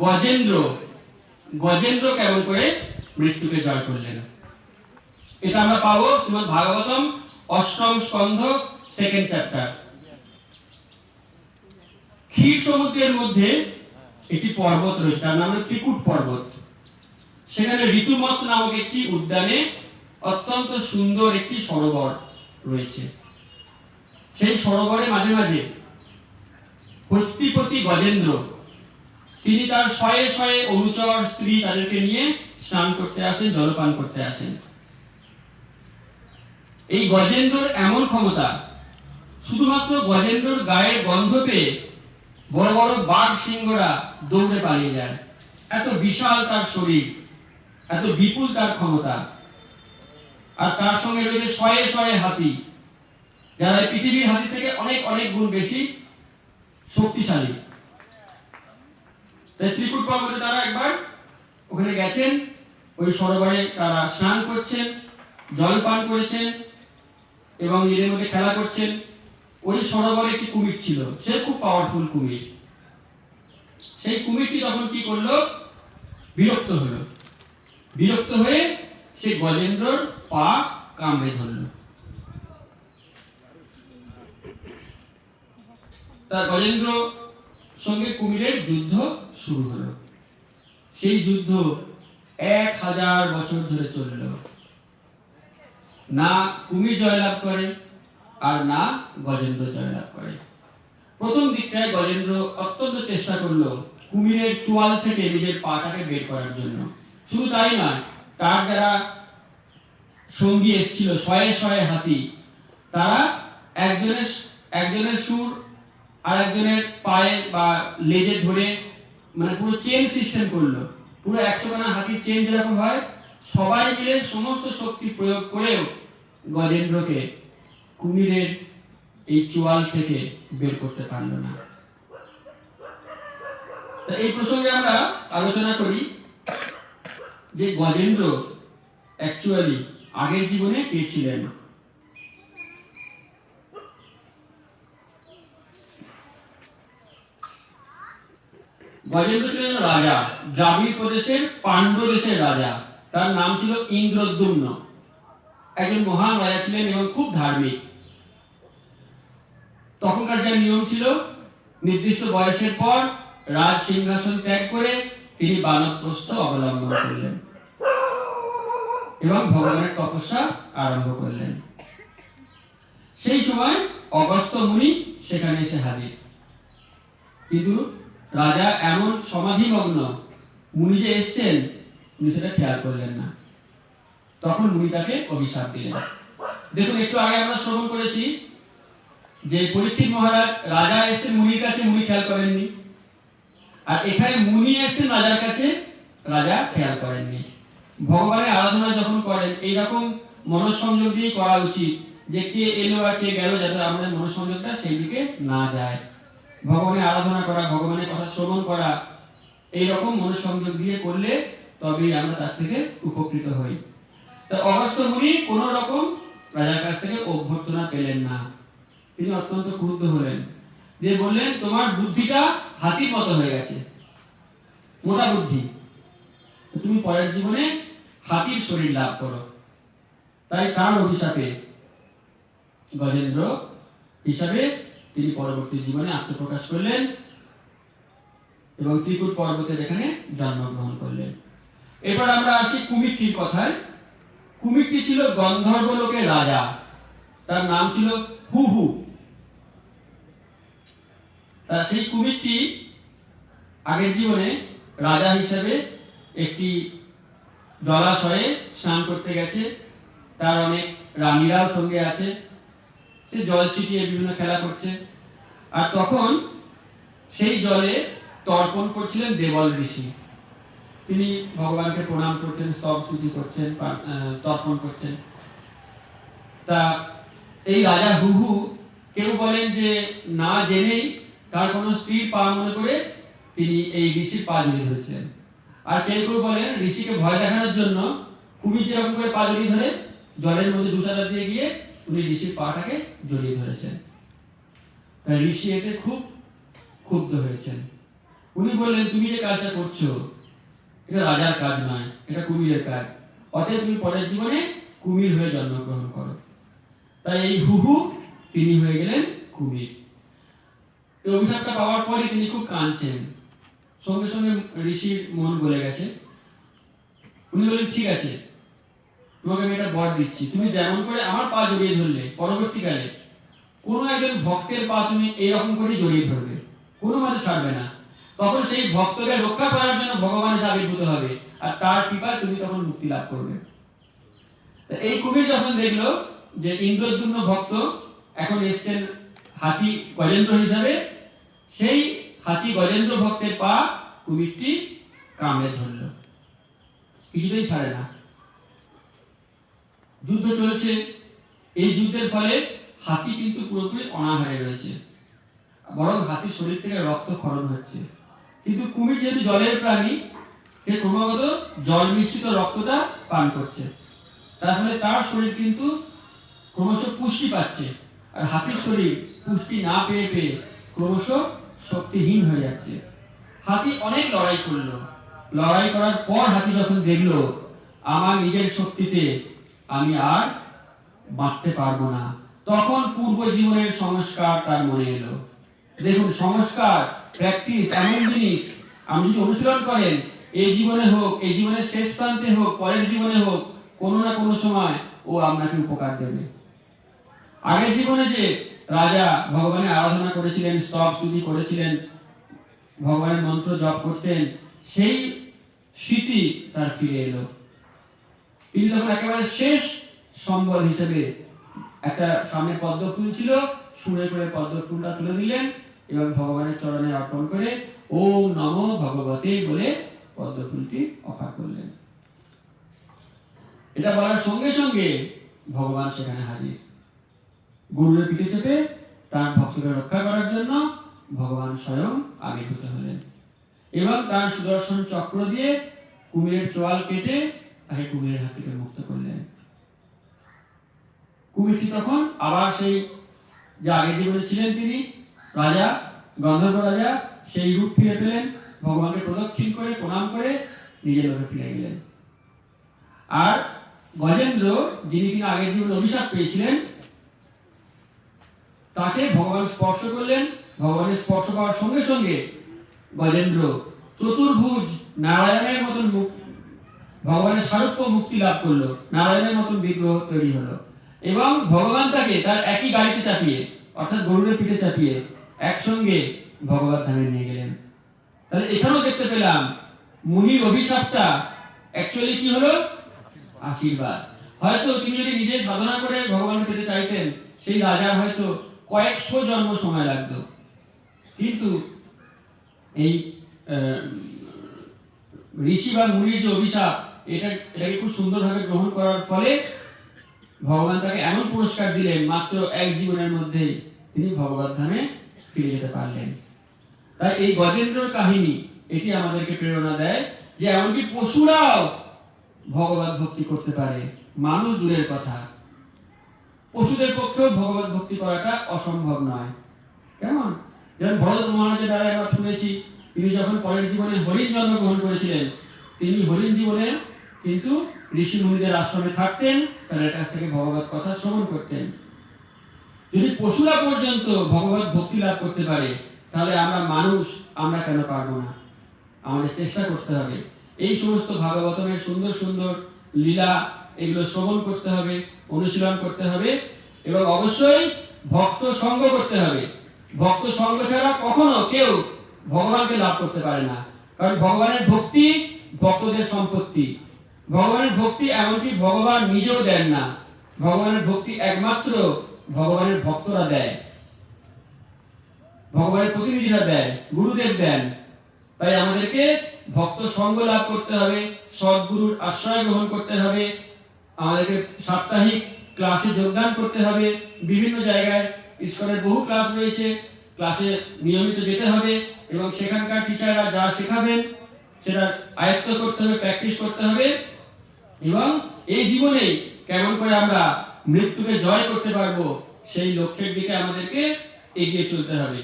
গজেন্দ্র গজেন্দ্র কেমন করে মৃত্যুকে জয় করলেন। এটা আমরা পাবো শ্রীমদ্ ভাগবতম অষ্টম স্কন্ধ সেকেন্ড চ্যাপ্টার। ক্ষীর সমুদ্রের মধ্যে একটি পর্বত রয়েছে, তার নাম হলো ত্রিকুট পর্বত। সেখানে ঋতুমত নামক একটি উদ্যানে অত্যন্ত সুন্দর একটি সরোবর রয়েছে। সেই সরোবরে মাঝে মাঝে হস্তিপতি গজেন্দ্র তিনি তার শয়ে শয়ে অনুচর স্ত্রী তাদেরকে নিয়ে স্নান করতে আসেন, জলপান করতে আসেন। এই গজেন্দ্রর এমন ক্ষমতা, শুধুমাত্র গজেন্দ্রর গায়ের গন্ধ পেয়ে বড় বড় বাঘ সিংহরা দৌড়ে পালিয়ে যায়। এত বিশাল তার শরীর, এত বিপুল তার ক্ষমতা। আর তার সঙ্গে রয়েছে শয়ে শয়ে হাতি, যারা পৃথিবীর হাতি থেকে অনেক অনেক গুণ বেশি শক্তিশালী। তাই ত্রিকুট পর্বতে তারা একবার ওখানে গেছেন, ওই সরোবরে তারা স্নান করছেন, জল পান করেছেন এবং এর মধ্যে খেলা করছেন। ওই সরোবরে একটি কুমির ছিল, সে খুব পাওয়ারফুল কুমির। সেই কুমিরটি তখন কি করলো, বিরক্ত হলো। বিরক্ত হয়ে সে গজেন্দ্রর পা কামড়ে ধরল। তার গজেন্দ্র সঙ্গে কুমিরের যুদ্ধ শুরু হলো। সেই যুদ্ধ 1000 বছর ধরে চলল। না কুমির জয়লাভ করে আর না গজেন্দ্র জয়লাভ করে। প্রথম দিকটায় গজেন্দ্র অত্যন্ত চেষ্টা করলো কুমিরের চোয়াল থেকে নিজের পাটাকে বের করার জন্য। শুধু তাই নয়, তার যারা সঙ্গী এসেছিল শয়ে শয়ে হাতি, তারা একজনের সুর আর একজনের পায়ে বা লেজে ধরে মানে পুরো চেন সিস্টেম করলো। পুরো 100 খানা হাতির চেন যেরকম হয়, সবাই মিলে সমস্ত শক্তি প্রয়োগ করেও গজেন্দ্রকে কুমিরের এই চোয়াল থেকে বের করতে পারল না। এই প্রসঙ্গে আমরা আলোচনা করি যে গজেন্দ্র অ্যাকচুয়ালি আগের জীবনে কে ছিলেন। গজেন্দ্র ছিলেন রাজা, দ্রাবিড় প্রদেশের পাণ্ড্য দেশের রাজা। তার নাম ছিল ইন্দ্রদ্যুম্ন। একজন মহান রাজা ছিলেন এবং খুব ধার্মিক। তখনকার যে নিয়ম ছিল, নির্দিষ্ট বয়সের পর রাজ সিংহাসন ত্যাগ করে তিনি বানপ্রস্থ অবলম্বন করলেন এবং ভগবানের তপস্যা আরম্ভ করলেন। সেই সময় অগস্ত্য মুনি সেখানে এসে হাজির। কিন্তু রাজা এমন সমাধিমগ্ন, মুনি যে এসছেন উনি সেটা খেয়াল করলেন না। তখন মুনি তাকে অভিশাপ দিলেন। দেখুন, একটু আগে আমরা শ্রবণ করেছি যে পরীক্ষিত মহারাজ, রাজা এসেছেন মুনির কাছে, মুনি খেয়াল করেননি। আর এখানে মুনি এসেছেন রাজার কাছে, রাজা খেয়াল করেননি। ভগবানের আরাধনা যখন করেন, এইরকম মনঃসংযোগ দিয়ে করা উচিত যে কে এলো আর কে গেল, যাতে আমাদের মনঃসংযোগটা সেই দিকে না যায়। ভগবানের আরাধনা করা, ভগবানের কথা শ্রবণ করা, এইরকম মনঃসংযোগ দিয়ে করলে তবেই আমরা তার থেকে উপকৃত হই। তো অগস্ত্য মুনি কোন রকম রাজার কাছ থেকে অভ্যর্থনা পেলেন না। তিনি অত্যন্ত ক্রুদ্ধ হলেন, যে বললেন, তোমার বুদ্ধিটা হাতির মতো হয়ে গেছে, মোটা বুদ্ধি, তুমি পরের জীবনে হাতির শরীর লাভ করো। তাই তার অভিশাপে গজেন্দ্র হিসাবে তিনি পরবর্তী জীবনে আত্মপ্রকাশ করলেন এবং ত্রিকুট পর্বতের এখানে জন্মগ্রহণ করলেন। এবার আমরা আসি কুমিরটির কথায়। কুমিরটি ছিল গন্ধর্ব লোকের রাজা, তার নাম ছিল হুহু। সেই কুমিরটি আগের জীবনে রাজা হিসেবে একটি জলাশয়ে স্নান করতে গেছে। তার অনেক রানীরাও সঙ্গে আছে, সে জল ছিটিয়ে বিভিন্ন খেলা করছে। আর তখন সেই জলে তর্পণ করছিলেন দেবল ঋষি। তিনি ভগবানকে প্রণাম করছেন, স্তব স্তুতি করছেন, তর্পণ করছেন। তা এই রাজা হুহু, কেউ বলেন যে না জেনেই তার কোনো স্ত্রীর পা মনে করে তিনি এই ঋষির পা জড়িয়ে ধরেছিলেন। আর কেউ কেউ বলেন ঋষিকে ভয় দেখানোর জন্য কুমির যেরকম করে পা জড়িয়ে ধরে, জলের মধ্যে দুসারা দিয়ে গিয়ে উনি ঋষির পাটাকে জড়িয়ে ধরেছেন। তাই ঋষি এতে খুব ক্ষুব্ধ হয়েছেন। উনি বললেন, তুমি যে কাজটা করছো এটা রাজার কাজ নয়, এটা কুমিরের কাজ, অতএব তুমি পরের জীবনে কুমির হয়ে জন্মগ্রহণ করো। তাই এই হুহু তিনি হয়ে গেলেন কুমির। এই অভিশাপটা পাওয়ার পরে তিনি খুব কাঁদছেন। সঙ্গে সঙ্গে ঋষির মন গলে গেছে। উনি বললেন, ঠিক আছে, তোমাকে আমি একটা বর দিচ্ছি, তুমি যেমন করে আমার পা জড়িয়ে ধরলে, পরবর্তীকালে কোনো একজন ভক্তের পা তুমি এইরকম করে জড়িয়ে ধরবে, কোনো মতে ছাড়বে না। তখন সেই ভক্তকে রক্ষা করার জন্য ভগবান এসে আবির্ভূত হবে, আর তার কৃপায় তুমি তখন মুক্তি লাভ করবে। এই কুমির যখন দেখলো যে ইন্দ্রদ্যুম্ন ভক্ত এখন এসছেন হাতি গজেন্দ্র হিসাবে, সেই হাতি গজেন্দ্র ভক্তের পা কুমিরটি কামড়ে ধরল, কিছুতেই ছাড়ে না। যুদ্ধ চলছে। এই যুদ্ধের ফলে হাতি কিন্তু পুরোপুরি অনাহারে রয়েছে, বরং হাতির শরীর থেকে রক্ত ক্ষরণ হচ্ছে। কিন্তু কুমির যেহেতু জলের প্রাণী, সে ক্রমাগত জল মিশ্রিত রক্তটা পান করছে, তার ফলে তার শরীর কিন্তু ক্রমশ পুষ্টি পাচ্ছে। আর হাতির শরীর পুষ্টি না পেয়ে পেয়ে ক্রমশ শক্তিহীন হয়ে যাচ্ছে। হাতি অনেক লড়াই করলো। লড়াই করার পর হাতি যখন দেখলো আমার নিজের শক্তিতে আমি আর বাঁচতে পারবো না, তখন পূর্ব জীবনের সংস্কার তার মনে এলো। দেখুন, সংস্কার, প্র্যাকটিস এমন জিনিস, আপনি যদি অনুশীলন করেন, এই জীবনে হোক, এই জীবনের শেষ প্রান্তে হোক, পরের জীবনে হোক, কোনো না কোনো সময় ও আপনাকে উপকার দেবে। আগের জীবনে যে রাজা ভগবানের আরাধনা করেছিলেন, স্তব স্তুতি করেছিলেন, ভগবানের মন্ত্র জপ করতেন, সেই স্মৃতি তার ফিরে এলো। তিনি তখন একেবারে শেষ সম্বল হিসেবে একটা সামনে পদ্ম ফুল ছিল, সুরে করে পদ্ম ফুলটা তুলে দিলেন এবং ভগবানের চরণে অর্পণ করে ওম নমো ভগবতে বলে পদ্ম ফুলটি অফার করলেন। এটা বলার সঙ্গে সঙ্গে ভগবান সেখানে হাজির। গরুরের পিঠে চেপে তার ভক্তকে রক্ষা করার জন্য ভগবান স্বয়ং আবির্ভূত হলেন এবং তার সুদর্শন চক্র দিয়ে কুমিরের চোয়াল কেটে তাকে কুমিরের হাত থেকে মুক্ত করলেন। কুমিরটি তখন আবার সেই যে আগের জীবনে ছিলেন তিনি রাজা, গন্ধর্ব রাজা, সেই রূপ ফিরে পেলেন, ভগবানকে প্রদক্ষিণ করে প্রণাম করে নিজের লোকে ফিরে গেলেন। আর গজেন্দ্র, যিনি কিনা আগের জীবনে অভিশাপ পেয়েছিলেন, তাকে ভগবান স্পর্শ করলেন। ভগবানের স্পর্শ পাওয়ার সঙ্গে সঙ্গে গজেন্দ্র চতুর্ভুজ নারায়ণের মতন ভগবানের সারূপ্য মুক্তি লাভ করলো, নারায়ণের মতন বিগ্রহ তৈরি হলো এবং ভগবান তাকে তার একই গাড়িতে চাপিয়ে, অর্থাৎ গরুরের পিঠে চাপিয়ে একসঙ্গে ভগবত ধামে নিয়ে গেলেন। তাহলে এখানেও দেখতে পেলাম মুনির অভিশাপটা অ্যাকচুয়ালি কি হলো? আশীর্বাদ। হয়তো তিনি যদি নিজে সাধনা করে ভগবানকে পেতে চাইতেন, সেই রাজার হয়তো কয়েকশো জন্ম সময় লাগতো, কিন্তু এই ঋষি বা মুনির যে অভিশাপ, এটাকে খুব সুন্দরভাবে গ্রহণ করার ফলে ভগবান তাকে এমন পুরস্কার দিলেন, মাত্র এক জীবনের মধ্যে তিনি ভগবত ধামে ফিরে যেতে পারলেন। তাই এই গজেন্দ্রর কাহিনী এটি আমাদেরকে প্রেরণা দেয় যে এমনকি পশুরাও ভগবত ভক্তি করতে পারে, মানুষ দূরের কথা, পশুদের পক্ষেও ভগবত ভক্তি করাটা অসম্ভব নয়। কেমন? যেমন ভরত মহারাজের দ্বারা আমরা শুনেছি, তিনি যখন পরের জীবনে হরিণ জন্মগ্রহণ করেছিলেন, তিনি হরিণ জীবনে কিন্তু ঋষি মুনিদের আশ্রমে থাকতেন, তাদের কাছ থেকে ভগবত কথা শ্রবণ করতেন। যদি পশুরা পর্যন্ত ভগবত ভক্তি লাভ করতে পারে, তাহলে আমরা মানুষ, আমরা কেন পারবো না? আমাদের চেষ্টা করতে হবে। এই সমস্ত ভাগবতমের সুন্দর সুন্দর লীলা, এগুলো শ্রবণ করতে হবে, অনুশীলন করতে হবে এবং অবশ্যই ভক্ত সঙ্গ করতে হবে। ভক্ত সঙ্গ ছাড়া কখনো কেউ ভগবানকে লাভ করতে পারে না, কারণ ভগবানের ভক্তি ভক্তদের সম্পত্তি। ভগবানের ভক্তি এমনকি ভগবান নিজেও দেন না, ভগবানের ভক্তি একমাত্র ভগবানের ভক্তরা দেয়, ভগবানের প্রতিনিধিরা দেয়, গুরুদেব দেন। তাই আমাদেরকে ভক্ত সঙ্গ লাভ করতে হবে, সদ্গুরুর আশ্রয় গ্রহণ করতে হবে, আমাদেরকে সাপ্তাহিক ক্লাসে যোগদান করতে হবে। বিভিন্ন জায়গায় ইসকনের বহু ক্লাস রয়েছে, ক্লাসে নিয়মিত যেতে হবে এবং সেখানকার টিচাররা যা শেখাবেন সেটা আয়ত্ত করতে হবে, প্র্যাকটিস করতে হবে এবং এই জীবনে কেমন করে আমরা মৃত্যুকে জয় করতে পারবো সেই লক্ষ্যের দিকে আমাদেরকে এগিয়ে চলতে হবে।